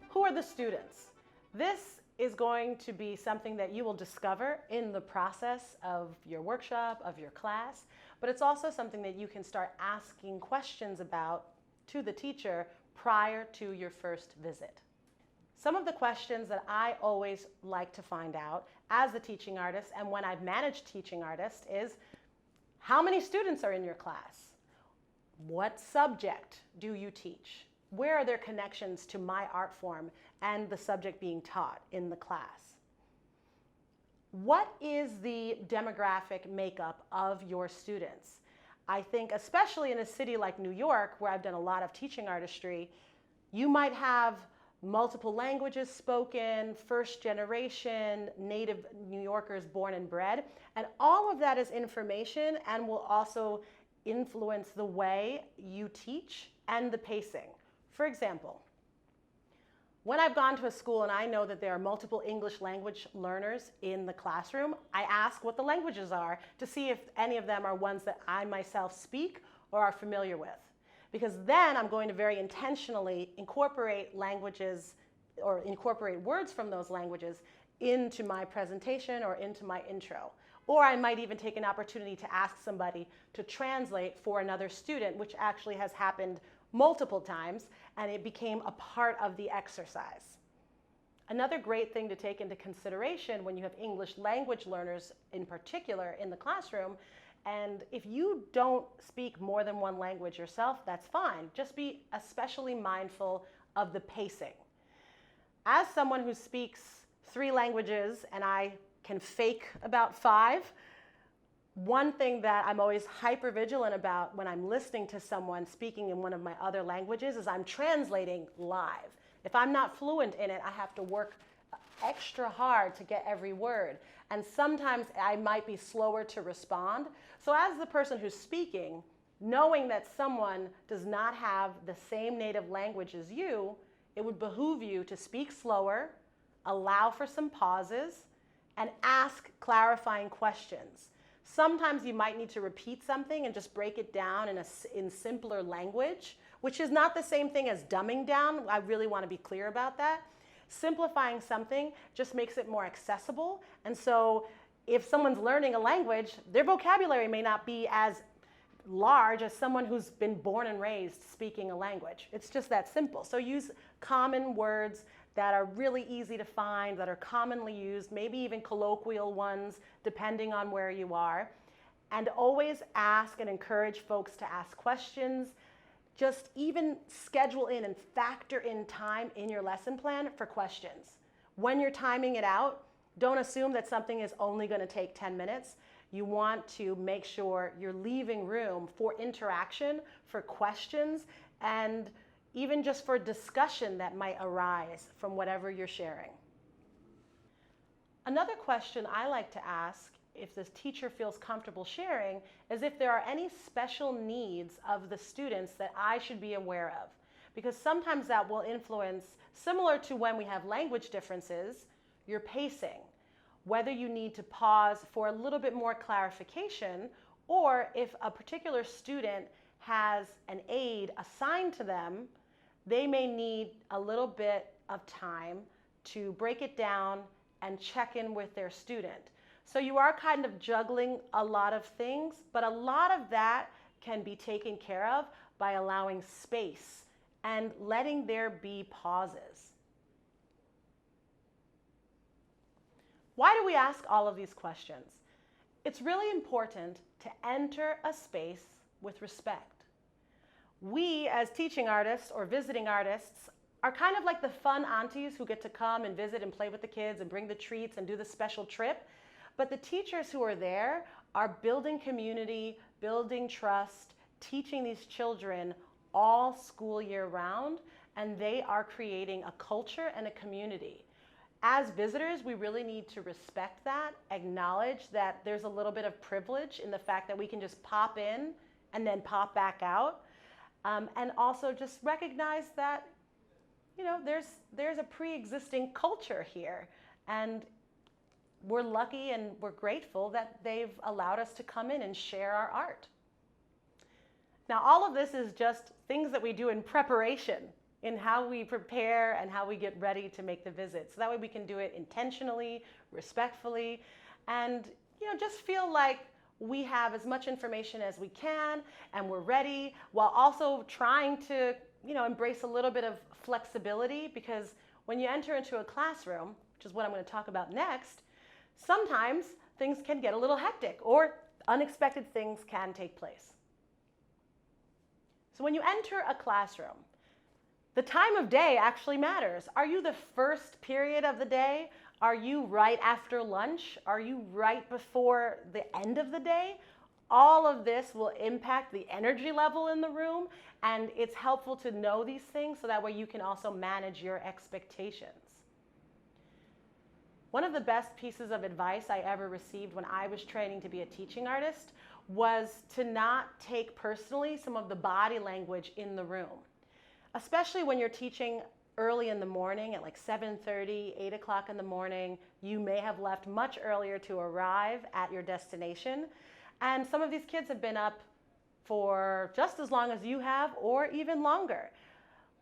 Who are the students? This is going to be something that you will discover in the process of your workshop, of your class, but it's also something that you can start asking questions about to the teacher prior to your first visit. Some of the questions that I always like to find out as a teaching artist and when I've managed teaching artists is, how many students are in your class? What subject do you teach? Where are their connections to my art form and the subject being taught in the class? What is the demographic makeup of your students? I think especially in a city like New York, where I've done a lot of teaching artistry, you might have multiple languages spoken, first generation, native New Yorkers born and bred, and all of that is information and will also influence the way you teach and the pacing. For example, when I've gone to a school and I know that there are multiple English language learners in the classroom, I ask what the languages are to see if any of them are ones that I myself speak or are familiar with. Because then I'm going to very intentionally incorporate languages or incorporate words from those languages into my presentation or into my intro. Or I might even take an opportunity to ask somebody to translate for another student, which actually has happened multiple times, and it became a part of the exercise. Another great thing to take into consideration when you have English language learners in particular in the classroom, and if you don't speak more than one language yourself, that's fine. Just be especially mindful of the pacing. As someone who speaks 3 languages and I can fake about 5, one thing that I'm always hyper vigilant about when I'm listening to someone speaking in one of my other languages is I'm translating live. If I'm not fluent in it, I have to work extra hard to get every word. And sometimes I might be slower to respond. So as the person who's speaking, knowing that someone does not have the same native language as you, it would behoove you to speak slower, allow for some pauses, and ask clarifying questions. Sometimes you might need to repeat something and just break it down in simpler language, which is not the same thing as dumbing down. I really want to be clear about that. Simplifying something just makes it more accessible. And so if someone's learning a language, their vocabulary may not be as large as someone who's been born and raised speaking a language. It's just that simple. So use common words that are really easy to find, that are commonly used, maybe even colloquial ones, depending on where you are. And always ask and encourage folks to ask questions. Just even schedule in and factor in time in your lesson plan for questions. When you're timing it out, don't assume that something is only going to take 10 minutes. You want to make sure you're leaving room for interaction, for questions, and even just for discussion that might arise from whatever you're sharing. Another question I like to ask, if the teacher feels comfortable sharing, is if there are any special needs of the students that I should be aware of. Because sometimes that will influence, similar to when we have language differences, your pacing. Whether you need to pause for a little bit more clarification, or if a particular student has an aid assigned to them, they may need a little bit of time to break it down and check in with their student. So you are kind of juggling a lot of things, but a lot of that can be taken care of by allowing space and letting there be pauses. Why do we ask all of these questions? It's really important to enter a space with respect. We, as teaching artists or visiting artists, are kind of like the fun aunties who get to come and visit and play with the kids and bring the treats and do the special trip. But the teachers who are there are building community, building trust, teaching these children all school year round, and they are creating a culture and a community. As visitors, we really need to respect that, acknowledge that there's a little bit of privilege in the fact that we can just pop in and then pop back out. And also just recognize that, you know, there's a pre-existing culture here, and we're lucky and we're grateful that they've allowed us to come in and share our art. Now, all of this is just things that we do in preparation in how we prepare and how we get ready to make the visit. So that way we can do it intentionally, respectfully, and just feel like we have as much information as we can and we're ready, while also trying to embrace a little bit of flexibility, because when you enter into a classroom, which is what I'm going to talk about next, sometimes things can get a little hectic or unexpected things can take place. So when you enter a classroom, the time of day actually matters. Are you the first period of the day? Are you right after lunch? Are you right before the end of the day? All of this will impact the energy level in the room, and it's helpful to know these things so that way you can also manage your expectations. One of the best pieces of advice I ever received when I was training to be a teaching artist was to not take personally some of the body language in the room. Especially when you're teaching early in the morning at like 7:30, 8 o'clock in the morning, you may have left much earlier to arrive at your destination. And some of these kids have been up for just as long as you have, or even longer.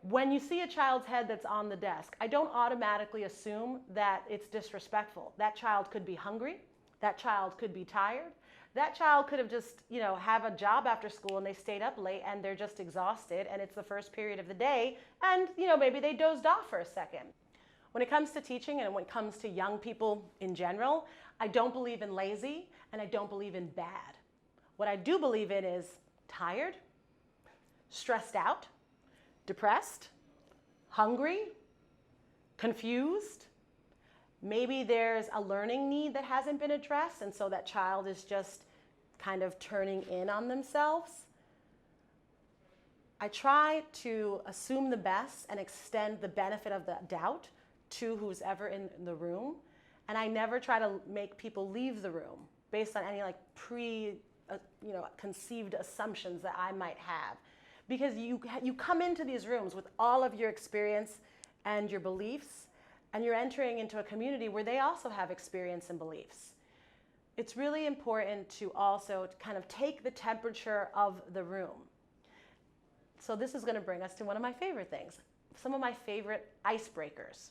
When you see a child's head that's on the desk, I don't automatically assume that it's disrespectful. That child could be hungry. That child could be tired. That child could have just, have a job after school and they stayed up late and they're just exhausted and it's the first period of the day and, maybe they dozed off for a second. When it comes to teaching and when it comes to young people in general, I don't believe in lazy and I don't believe in bad. What I do believe in is tired, stressed out, depressed, hungry, confused. Maybe there's a learning need that hasn't been addressed, and so that child is just kind of turning in on themselves. I try to assume the best and extend the benefit of the doubt to who's ever in the room, and I never try to make people leave the room based on any conceived assumptions that I might have. Because you come into these rooms with all of your experience and your beliefs, and you're entering into a community where they also have experience and beliefs. It's really important to also kind of take the temperature of the room. So this is going to bring us to one of my favorite things, some of my favorite icebreakers.